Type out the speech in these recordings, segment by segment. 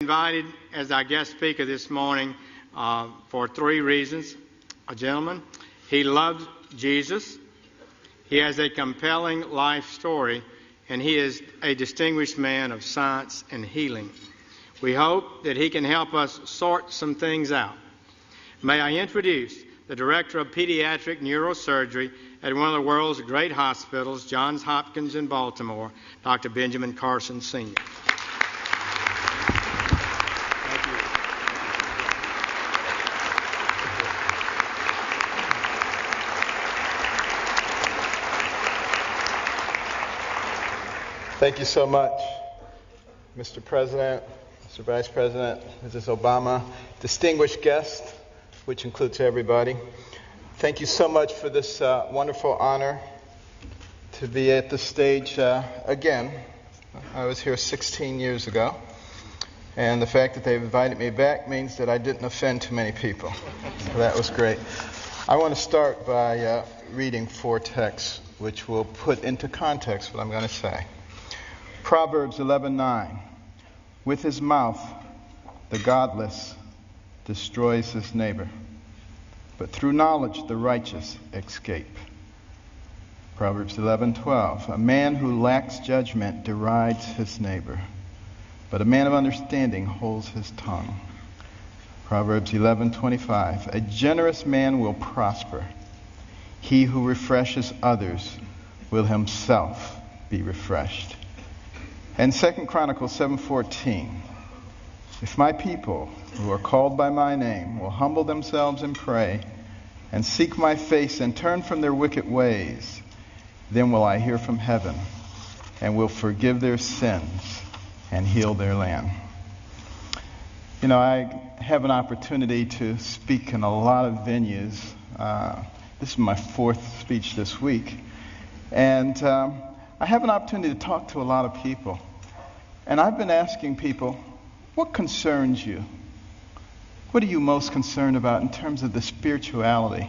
Invited as our guest speaker this morning for three reasons. A gentleman, he loves Jesus, he has a compelling life story, and he is a distinguished man of science and healing. We hope that he can help us sort some things out. May I introduce the Director of Pediatric Neurosurgery at one of the world's great hospitals, Johns Hopkins in Baltimore, Dr. Benjamin Carson, Sr. Thank you so much, Mr. President, Mr. Vice President, Mrs. Obama, distinguished guests, which includes everybody. Thank you so much for this wonderful honor to be at the stage again. I was here 16 years ago, and the fact that they've invited me back means that I didn't offend too many people. So that was great. I want to start by reading four texts, which will put into context what I'm going to say. Proverbs 11:9. With his mouth, the godless destroys his neighbor, but through knowledge the righteous escape. Proverbs 11:12. A man who lacks judgment derides his neighbor, but a man of understanding holds his tongue. Proverbs 11:25. A generous man will prosper. He who refreshes others will himself be refreshed. And 2 Chronicles 7:14, if my people who are called by my name will humble themselves and pray and seek my face and turn from their wicked ways, then will I hear from heaven and will forgive their sins and heal their land. You know, I have an opportunity to speak in a lot of venues. This is my fourth speech this week. And I have an opportunity to talk to a lot of people. And I've been asking people, what concerns you? What are you most concerned about in terms of the spirituality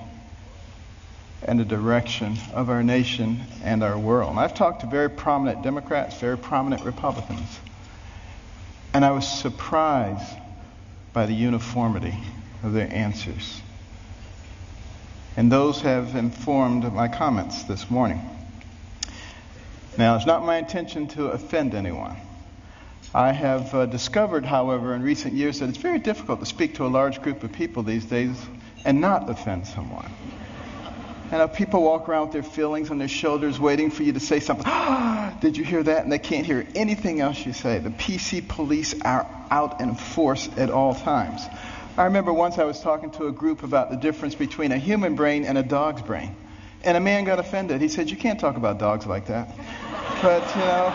and the direction of our nation and our world? And I've talked to very prominent Democrats, very prominent Republicans. And I was surprised by the uniformity of their answers. And those have informed my comments this morning. Now, it's not my intention to offend anyone. I have discovered, however, in recent years that it's very difficult to speak to a large group of people these days and not offend someone. And people walk around with their feelings on their shoulders waiting for you to say something. Did you hear that? And they can't hear anything else you say. The PC police are out in force at all times. I remember once I was talking to a group about the difference between a human brain and a dog's brain. And a man got offended. He said, you can't talk about dogs like that. But, you know,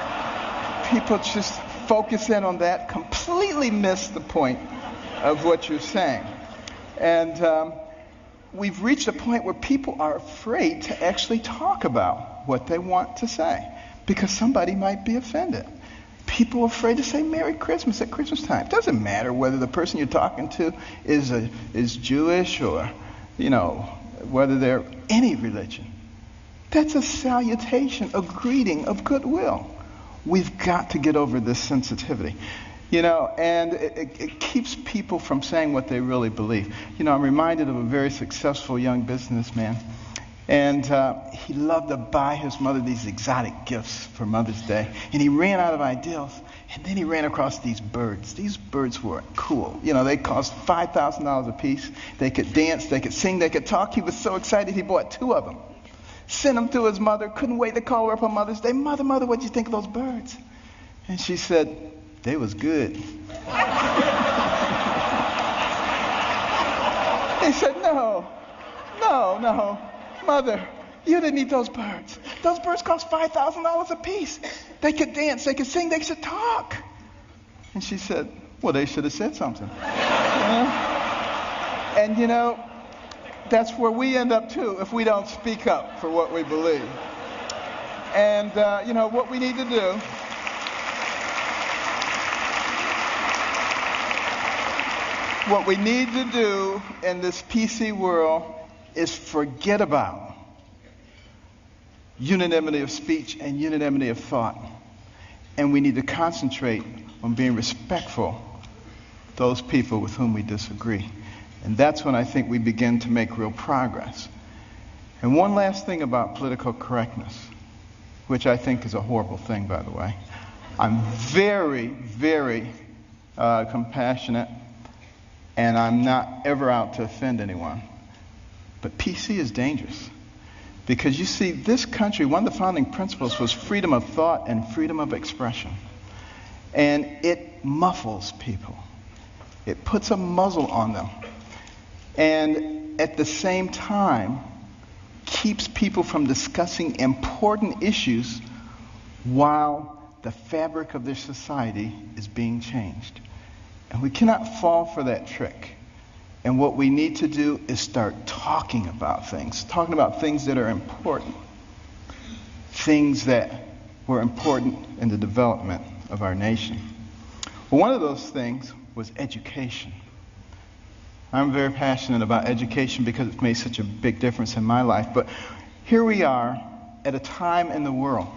people just focus in on that, completely miss the point of what you're saying. And we've reached a point where people are afraid to actually talk about what they want to say because somebody might be offended. People are afraid to say Merry Christmas at Christmas time. It doesn't matter whether the person you're talking to is Jewish or, you know, whether they're any religion. That's a salutation, a greeting of goodwill. We've got to get over this sensitivity, you know, and it keeps people from saying what they really believe. You know, I'm reminded of a very successful young businessman, and he loved to buy his mother these exotic gifts for Mother's Day, and he ran out of ideas, and then he ran across these birds. These birds were cool. You know, they cost $5,000 a piece. They could dance, they could sing, they could talk. He was so excited he bought two of them. Sent them to his mother, couldn't wait to call her up on Mother's Day. Mother, what'd you think of those birds? And she said, they was good. He said, no, Mother, you didn't eat those birds. Those birds cost $5,000 a piece. They could dance, they could sing, they could talk. And she said, well, they should have said something. And you know, that's where we end up too if we don't speak up for what we believe. And you know what we need to do. What we need to do in this PC world is forget about unanimity of speech and unanimity of thought. And we need to concentrate on being respectful those people with whom we disagree. And that's when I think we begin to make real progress. And one last thing about political correctness, which I think is a horrible thing, by the way. I'm very, very compassionate, and I'm not ever out to offend anyone. But PC is dangerous. Because you see, this country, one of the founding principles was freedom of thought and freedom of expression. And it muffles people. It puts a muzzle on them. And at the same time, keeps people from discussing important issues while the fabric of their society is being changed. And we cannot fall for that trick. And what we need to do is start talking about things that are important, things that were important in the development of our nation. Well, one of those things was education. I'm very passionate about education because it's made such a big difference in my life. But here we are at a time in the world,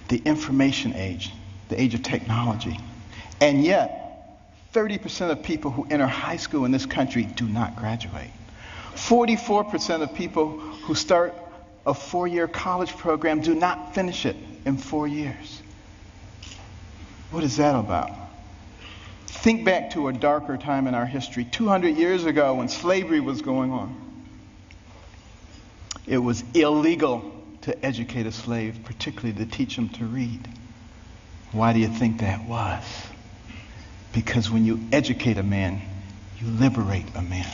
the information age, the age of technology. And yet, 30% of people who enter high school in this country do not graduate. 44% of people who start a 4-year college program do not finish it in 4 years. What is that about? Think back to a darker time in our history, 200 years ago when slavery was going on. It was illegal to educate a slave, particularly to teach him to read. Why do you think that was? Because when you educate a man, you liberate a man.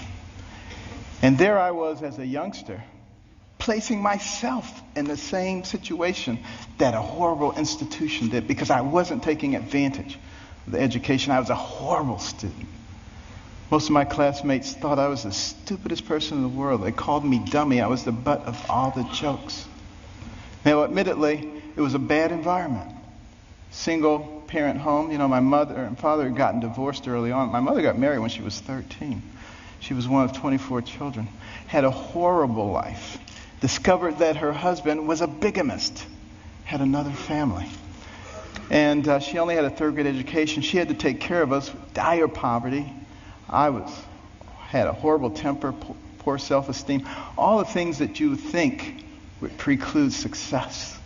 And there I was as a youngster, placing myself in the same situation that a horrible institution did, because I wasn't taking advantage of the education. I was a horrible student. Most of my classmates thought I was the stupidest person in the world. They called me dummy. I was the butt of all the jokes. Now, admittedly, it was a bad environment. Single parent home. You know, my mother and father had gotten divorced early on. My mother got married when she was 13. She was one of 24 children. Had a horrible life. Discovered that her husband was a bigamist. Had another family. And she only had a third grade education. She had to take care of us. Dire poverty. Had a horrible temper, poor self-esteem. All the things that you would think would preclude success.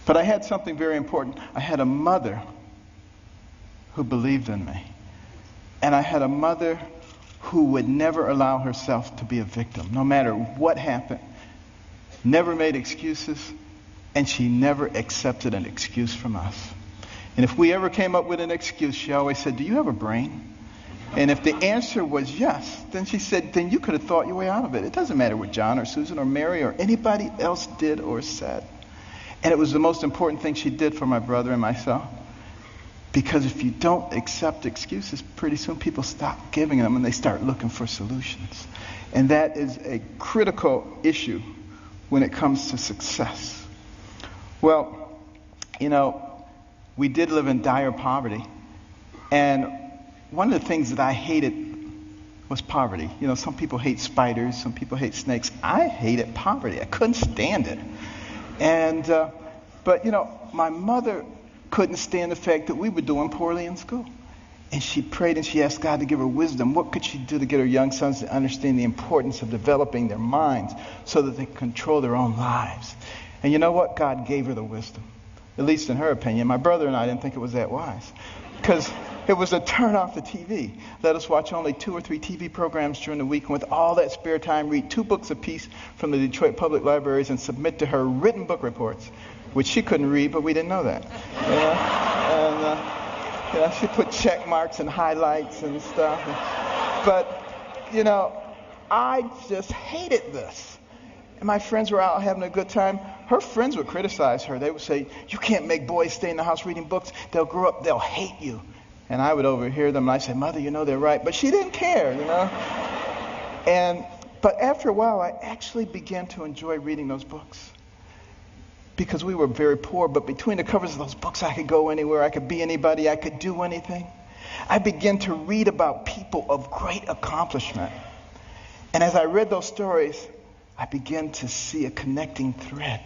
But I had something very important. I had a mother who believed in me. And I had a mother who would never allow herself to be a victim, no matter what happened. Never made excuses, and she never accepted an excuse from us. And if we ever came up with an excuse, she always said, "Do you have a brain?" And if the answer was yes, then she said, "Then you could have thought your way out of it. It doesn't matter what John or Susan or Mary or anybody else did or said." And it was the most important thing she did for my brother and myself. Because if you don't accept excuses, pretty soon people stop giving them and they start looking for solutions. And that is a critical issue when it comes to success. Well, you know, we did live in dire poverty. And one of the things that I hated was poverty. You know, some people hate spiders, some people hate snakes. I hated poverty. I couldn't stand it. And, but you know, my mother couldn't stand the fact that we were doing poorly in school. And she prayed and she asked God to give her wisdom. What could she do to get her young sons to understand the importance of developing their minds so that they can control their own lives? And you know what? God gave her the wisdom, at least in her opinion. My brother and I didn't think it was that wise, because it was to turn off the TV. Let us watch only 2 or 3 TV programs during the week, and with all that spare time, read 2 books apiece from the Detroit Public Libraries and submit to her written book reports, which she couldn't read, but we didn't know that. And she put check marks and highlights and stuff. But, you know, I just hated this. And my friends were out having a good time. Her friends would criticize her. They would say, "You can't make boys stay in the house reading books. They'll grow up, they'll hate you." And I would overhear them, and I'd say, "Mother, you know they're right." But she didn't care, you know. But after a while, I actually began to enjoy reading those books. Because we were very poor, but between the covers of those books, I could go anywhere, I could be anybody, I could do anything. I began to read about people of great accomplishment. And as I read those stories, I began to see a connecting thread.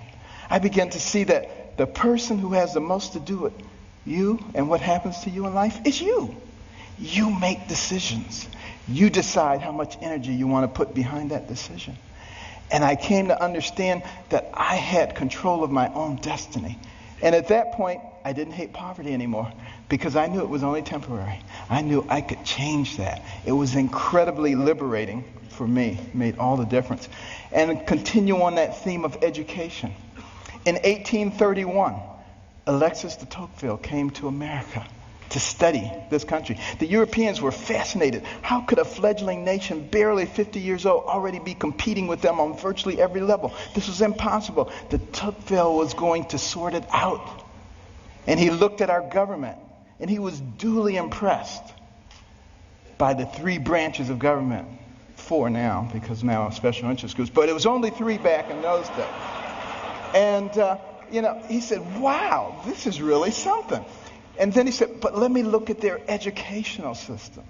I began to see that the person who has the most to do it You and what happens to you in life is you. You make decisions. You decide how much energy you want to put behind that decision. And I came to understand that I had control of my own destiny. And at that point, I didn't hate poverty anymore because I knew it was only temporary. I knew I could change that. It was incredibly liberating for me. It made all the difference. And continue on that theme of education. In 1831, Alexis de Tocqueville came to America to study this country. The Europeans were fascinated. How could a fledgling nation, barely 50 years old, already be competing with them on virtually every level? This was impossible. De Tocqueville was going to sort it out. And he looked at our government, and he was duly impressed by the 3 branches of government. 4 now, because now special interest groups. But it was only 3 back in those days. And, he said, wow, this is really something. And then he said, but let me look at their educational system.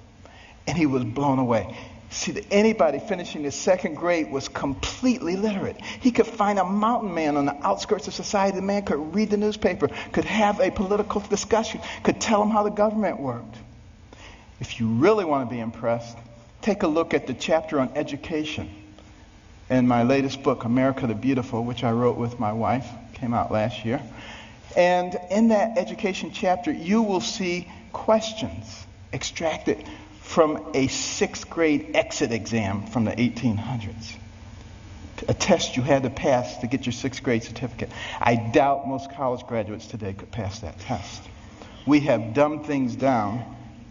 And he was blown away. See, that anybody finishing the 2nd grade was completely literate. He could find a mountain man on the outskirts of society. The man could read the newspaper, could have a political discussion, could tell him how the government worked. If you really want to be impressed, take a look at the chapter on education in my latest book, America the Beautiful, which I wrote with my wife. Came out last year. And in that education chapter, you will see questions extracted from a 6th grade exit exam from the 1800s. A test you had to pass to get your 6th grade certificate. I doubt most college graduates today could pass that test. We have dumbed things down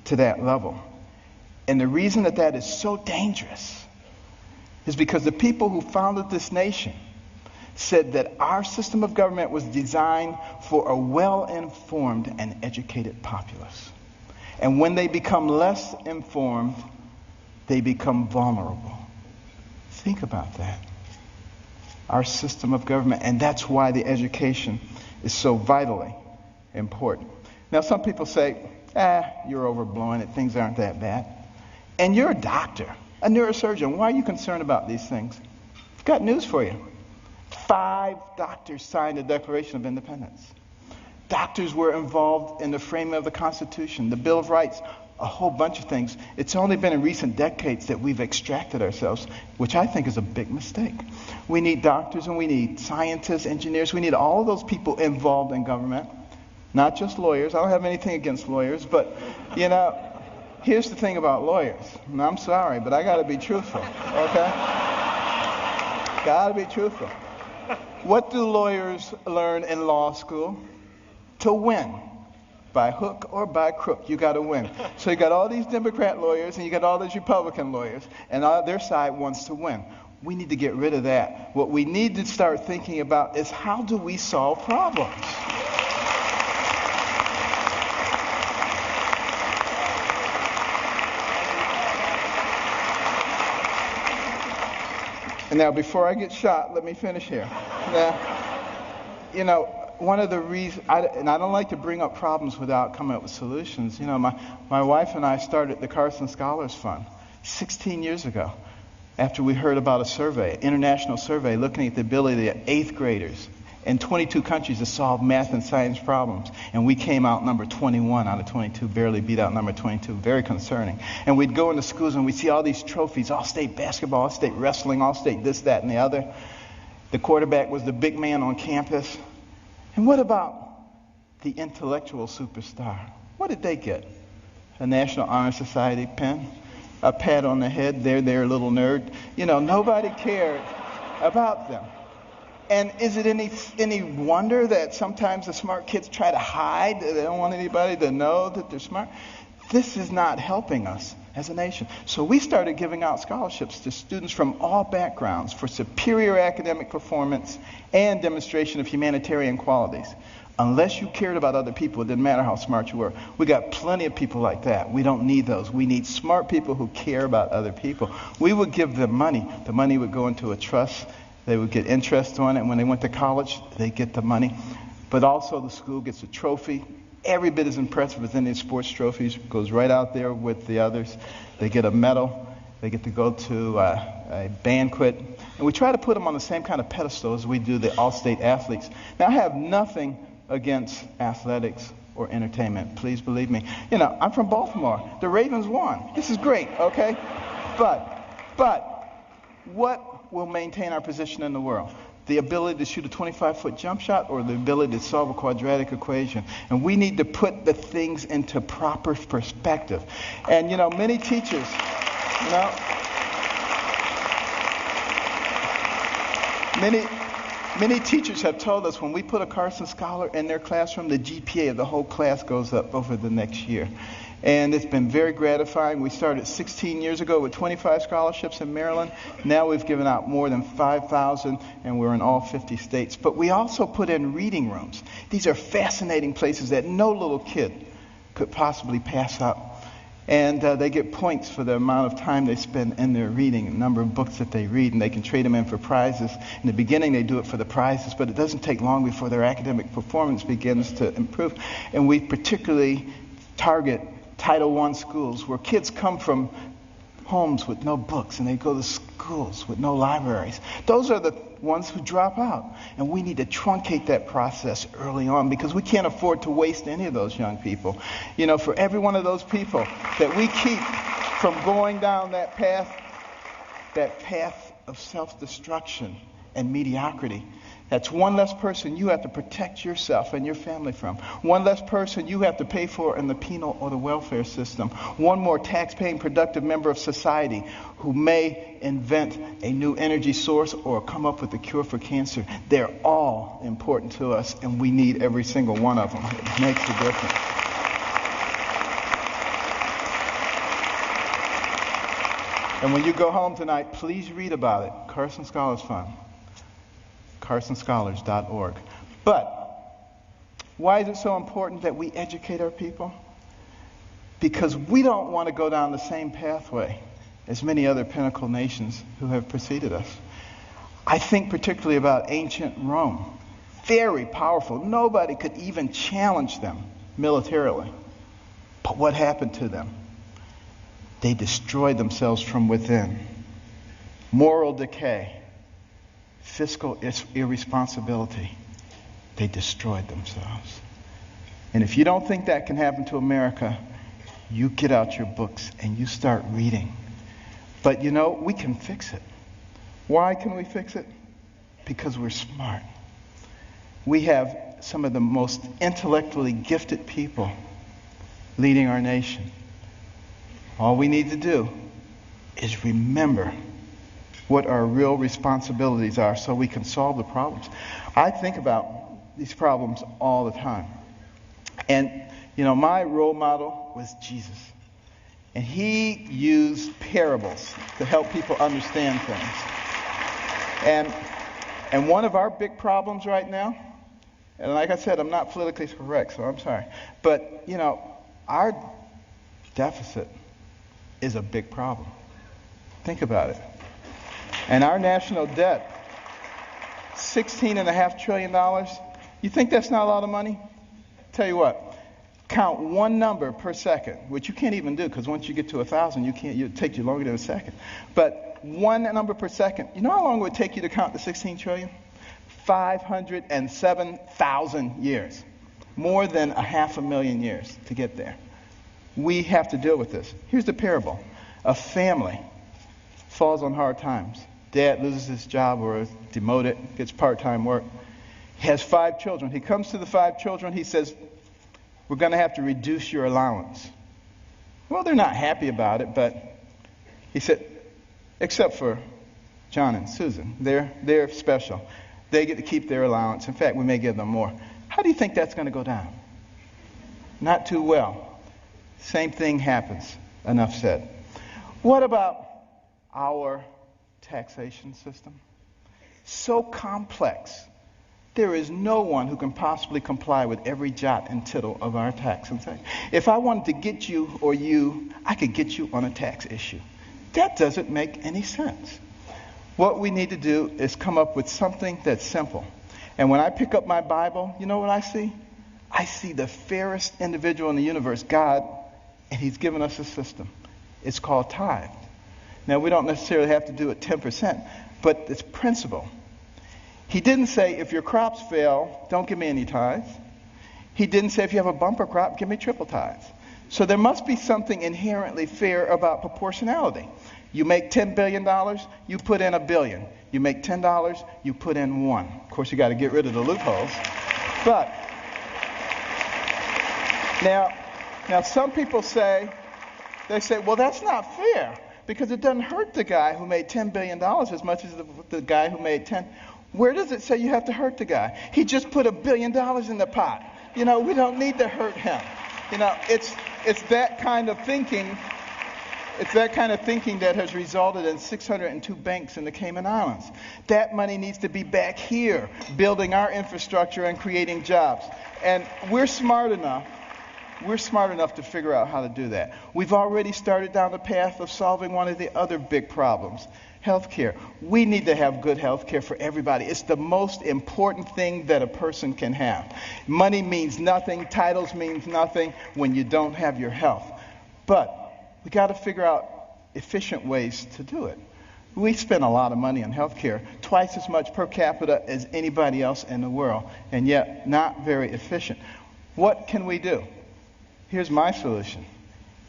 to that level. And the reason that is so dangerous is because the people who founded this nation said that our system of government was designed for a well-informed and educated populace. And when they become less informed, they become vulnerable. Think about that. Our system of government, and that's why the education is so vitally important. Now, some people say, you're overblowing it, things aren't that bad. And you're a doctor, a neurosurgeon. Why are you concerned about these things? I've got news for you. 5 doctors signed the Declaration of Independence. Doctors were involved in the framing of the Constitution, the Bill of Rights, a whole bunch of things. It's only been in recent decades that we've extracted ourselves, which I think is a big mistake. We need doctors and we need scientists, engineers. We need all of those people involved in government, not just lawyers. I don't have anything against lawyers, but, here's the thing about lawyers. And I'm sorry, but I got to be truthful, okay? Got to be truthful. What do lawyers learn in law school? To win. By hook or by crook, you got to win. So you got all these Democrat lawyers and you got all these Republican lawyers, and their side wants to win. We need to get rid of that. What we need to start thinking about is how do we solve problems? And now, before I get shot, let me finish here. Now, one of the reasons, and I don't like to bring up problems without coming up with solutions. My wife and I started the Carson Scholars Fund 16 years ago after we heard about a survey, international survey, looking at the ability of 8th graders in 22 countries to solve math and science problems. And we came out number 21 out of 22, barely beat out number 22. Very concerning. And we'd go into schools and we'd see all these trophies, all-state basketball, all-state wrestling, all-state this, that, and the other. The quarterback was the big man on campus. And what about the intellectual superstar? What did they get? A National Honor Society pin? A pat on the head, they're little nerd. Nobody cared about them. And is it any wonder that sometimes the smart kids try to hide? They don't want anybody to know that they're smart. This is not helping us as a nation. So we started giving out scholarships to students from all backgrounds for superior academic performance and demonstration of humanitarian qualities. Unless you cared about other people, it didn't matter how smart you were. We got plenty of people like that. We don't need those. We need smart people who care about other people. We would give them money. The money would go into a trust. They would get interest on it. And when they went to college, they get the money. But also the school gets a trophy. Every bit as impressive as any sports trophies. Goes right out there with the others. They get a medal. They get to go to a banquet. And we try to put them on the same kind of pedestal as we do the all-state athletes. Now, I have nothing against athletics or entertainment. Please believe me. You know, I'm from Baltimore. The Ravens won. This is great, okay? But what will maintain our position in the world? The ability to shoot a 25-foot jump shot or the ability to solve a quadratic equation? And we need to put the things into proper perspective. And, you know, many teachers, you know, many teachers have told us when we put a Carson Scholar in their classroom, the GPA of the whole class goes up over the next year. And it's been very gratifying. We started 16 years ago with 25 scholarships in Maryland. Now we've given out more than 5,000, and we're in all 50 states. But we also put in reading rooms. These are fascinating places that no little kid could possibly pass up. And they get points for the amount of time they spend in their reading, the number of books that they read, and they can trade them in for prizes. In the beginning, they do it for the prizes, but it doesn't take long before their academic performance begins to improve. And we particularly target Title I schools where kids come from homes with no books and they go to schools with no libraries. Those are the ones who drop out. And we need to truncate that process early on because we can't afford to waste any of those young people. You know, for every one of those people that we keep from going down that path of self-destruction and mediocrity, that's one less person you have to protect yourself and your family from. One less person you have to pay for in the penal or the welfare system. One more tax-paying, productive member of society who may invent a new energy source or come up with a cure for cancer. They're all important to us, and we need every single one of them. It makes a difference. And when you go home tonight, please read about it. Carson Scholars Fund. CarsonScholars.org. But why is it so important that we educate our people? Because we don't want to go down the same pathway as many other pinnacle nations who have preceded us. I think particularly about ancient Rome. Very powerful. Nobody could even challenge them militarily. But what happened to them? They destroyed themselves from within. Moral decay. Fiscal irresponsibility. They destroyed themselves. And if you don't think that can happen to America, you get out your books and you start reading. But you know, we can fix it. Why can we fix it? Because we're smart. We have some of the most intellectually gifted people leading our nation. All we need to do is remember what our real responsibilities are so we can solve the problems. I think about these problems all the time. And, you know, my role model was Jesus. And he used parables to help people understand things. And one of our big problems right now, and like I said, I'm not politically correct, so I'm sorry. But, you know, our deficit is a big problem. Think about it. And our national debt, $16.5 trillion. You think that's not a lot of money? Tell you what, count one number per second, which you can't even do because once you get to 1,000, it takes you longer than a second. But one number per second. You know how long it would take you to count the 16 trillion? 507,000 years. More than 500,000 years to get there. We have to deal with this. Here's the parable. A family falls on hard times. Dad loses his job or is demoted, gets part-time work. He has 5 children. He comes to the 5 children. He says, we're going to have to reduce your allowance. Well, they're not happy about it, but he said, except for John and Susan. They're special. They get to keep their allowance. In fact, we may give them more. How do you think that's going to go down? Not too well. Same thing happens. Enough said. What about our taxation system? So complex. There is no one who can possibly comply with every jot and tittle of our tax. If I wanted to get you or you, I could get you on a tax issue. That doesn't make any sense. What we need to do is come up with something that's simple. And when I pick up my Bible, you know what I see? I see the fairest individual in the universe, God, and he's given us a system. It's called tithe. Now, we don't necessarily have to do it 10%, but it's principle. He didn't say, if your crops fail, don't give me any tithes. He didn't say if you have a bumper crop, give me triple tithes. So there must be something inherently fair about proportionality. You make $10 billion, you put in $1 billion. You make $10, you put in 1. Of course, you got to get rid of the loopholes. But now some people say, well, that's not fair because it doesn't hurt the guy who made $10 billion as much as the guy who made 10. Where does it say you have to hurt the guy? He just put $1 billion in the pot. We don't need to hurt him. It's that kind of thinking. It's that kind of thinking that has resulted in 602 banks in the Cayman Islands. That money needs to be back here, building our infrastructure and creating jobs. And we're smart enough to figure out how to do that. We've already started down the path of solving one of the other big problems, healthcare. We need to have good healthcare for everybody. It's the most important thing that a person can have. Money means nothing, titles means nothing when you don't have your health. But we got to figure out efficient ways to do it. We spend a lot of money on healthcare, twice as much per capita as anybody else in the world, and yet not very efficient. What can we do? Here's my solution.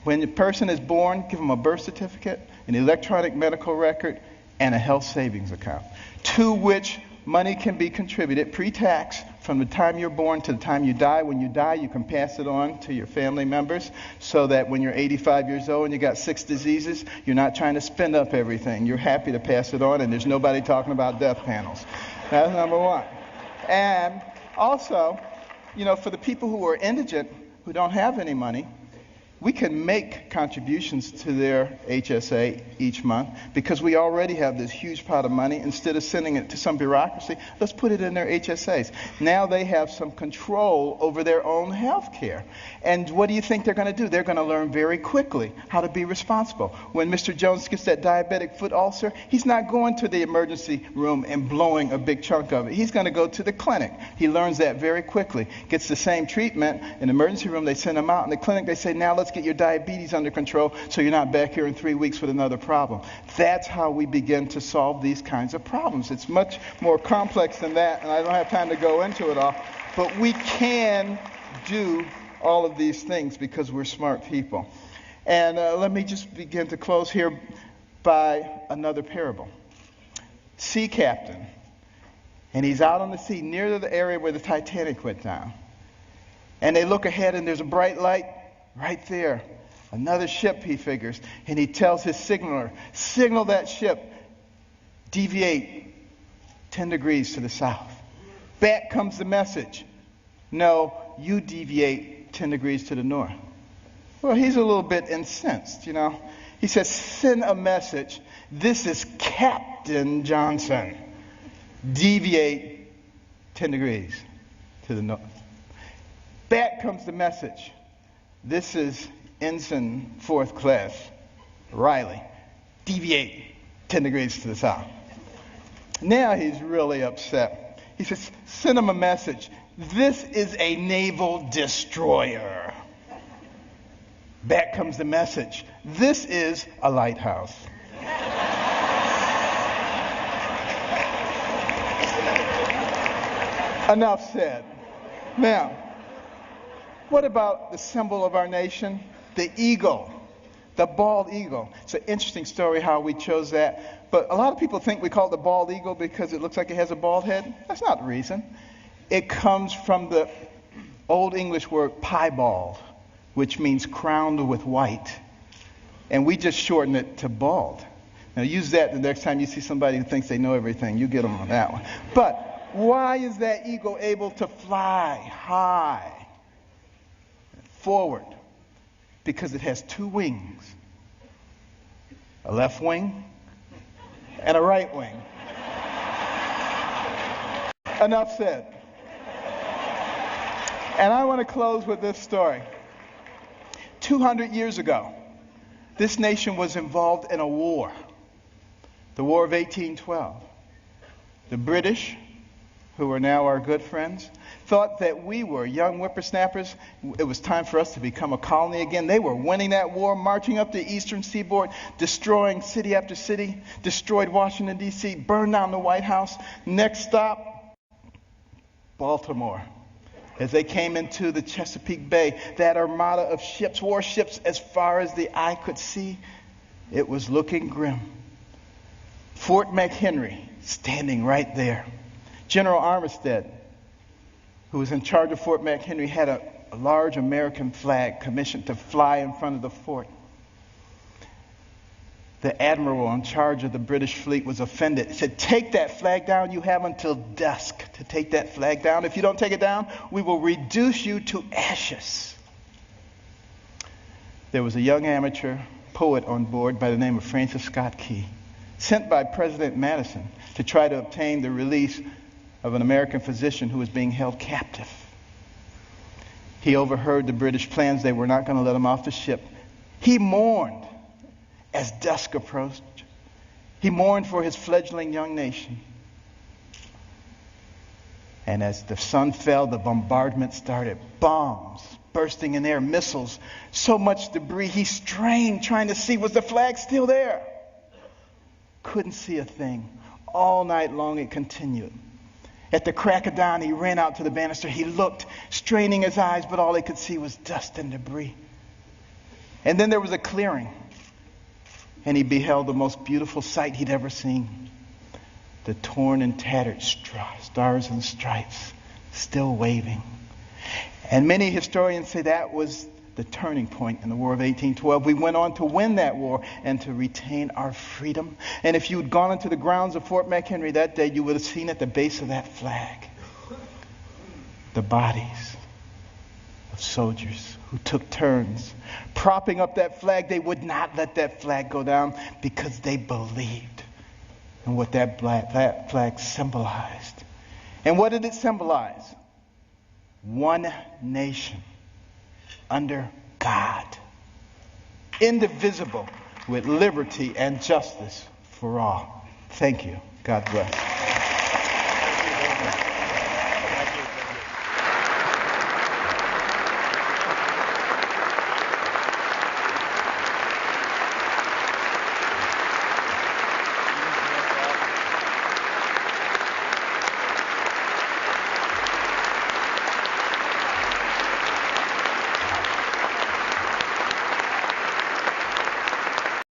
When the person is born, give them a birth certificate, an electronic medical record, and a health savings account, to which money can be contributed pre-tax from the time you're born to the time you die. When you die, you can pass it on to your family members so that when you're 85 years old and you got 6 diseases, you're not trying to spend up everything. You're happy to pass it on, and there's nobody talking about death panels. That's number one. And also, for the people who are indigent, who don't have any money, we can make contributions to their HSA each month because we already have this huge pot of money. Instead of sending it to some bureaucracy, let's put it in their HSAs. Now they have some control over their own health care. And what do you think they're going to do? They're going to learn very quickly how to be responsible. When Mr. Jones gets that diabetic foot ulcer, he's not going to the emergency room and blowing a big chunk of it. He's going to go to the clinic. He learns that very quickly. Gets the same treatment. In the emergency room, they send him out. In the clinic, they say, now let's get your diabetes under control so you're not back here in 3 weeks with another problem. That's how we begin to solve these kinds of problems. It's much more complex than that, and I don't have time to go into it all. But we can do all of these things because we're smart people. And let me just begin to close here by another parable. Sea captain, and he's out on the sea near the area where the Titanic went down. And they look ahead, and there's a bright light right there. Another ship, he figures, and he tells his signaler, signal that ship, deviate 10 degrees to the south. Back comes the message, no, you deviate 10 degrees to the north. Well, he's a little bit incensed, He says, send a message, this is Captain Johnson. Deviate 10 degrees to the north. Back comes the message. This is Ensign 4th Class Riley. Deviate 10 degrees to the south. Now he's really upset. He says, send him a message. This is a naval destroyer. Back comes the message. This is a lighthouse. Enough said. Now, what about the symbol of our nation? The eagle. The bald eagle. It's an interesting story how we chose that. But a lot of people think we call it the bald eagle because it looks like it has a bald head. That's not the reason. It comes from the Old English word piebald, which means crowned with white. And we just shorten it to bald. Now use that the next time you see somebody who thinks they know everything. You get them on that one. But why is that eagle able to fly high forward? Because it has 2 wings. A left wing and a right wing. Enough said. And I want to close with this story. 200 years ago, this nation was involved in a war. The War of 1812. The British, who are now our good friends, thought that we were young whippersnappers. It was time for us to become a colony again. They were winning that war, marching up the eastern seaboard, destroying city after city, destroyed Washington, D.C., burned down the White House. Next stop, Baltimore. As they came into the Chesapeake Bay, that armada of ships, warships, as far as the eye could see, it was looking grim. Fort McHenry standing right there. General Armistead, who was in charge of Fort McHenry, had a large American flag commissioned to fly in front of the fort. The admiral in charge of the British fleet was offended. He said, "Take that flag down. You have until dusk to take that flag down. If you don't take it down, we will reduce you to ashes." There was a young amateur poet on board by the name of Francis Scott Key, sent by President Madison to try to obtain the release of an American physician who was being held captive. He overheard the British plans. They were not going to let him off the ship. He mourned as dusk approached. He mourned for his fledgling young nation. And as the sun fell, the bombardment started. Bombs bursting in air, missiles, so much debris. He strained trying to see, was the flag still there? Couldn't see a thing. All night long it continued. At the crack of dawn, he ran out to the banister. He looked, straining his eyes, but all he could see was dust and debris. And then there was a clearing, and he beheld the most beautiful sight he'd ever seen. The torn and tattered stars and stripes still waving. And many historians say that was the turning point in the War of 1812. We went on to win that war and to retain our freedom. And if you had gone into the grounds of Fort McHenry that day, you would have seen at the base of that flag the bodies of soldiers who took turns propping up that flag. They would not let that flag go down because they believed in what that flag symbolized. And what did it symbolize? One nation under God, indivisible, with liberty and justice for all. Thank you. God bless.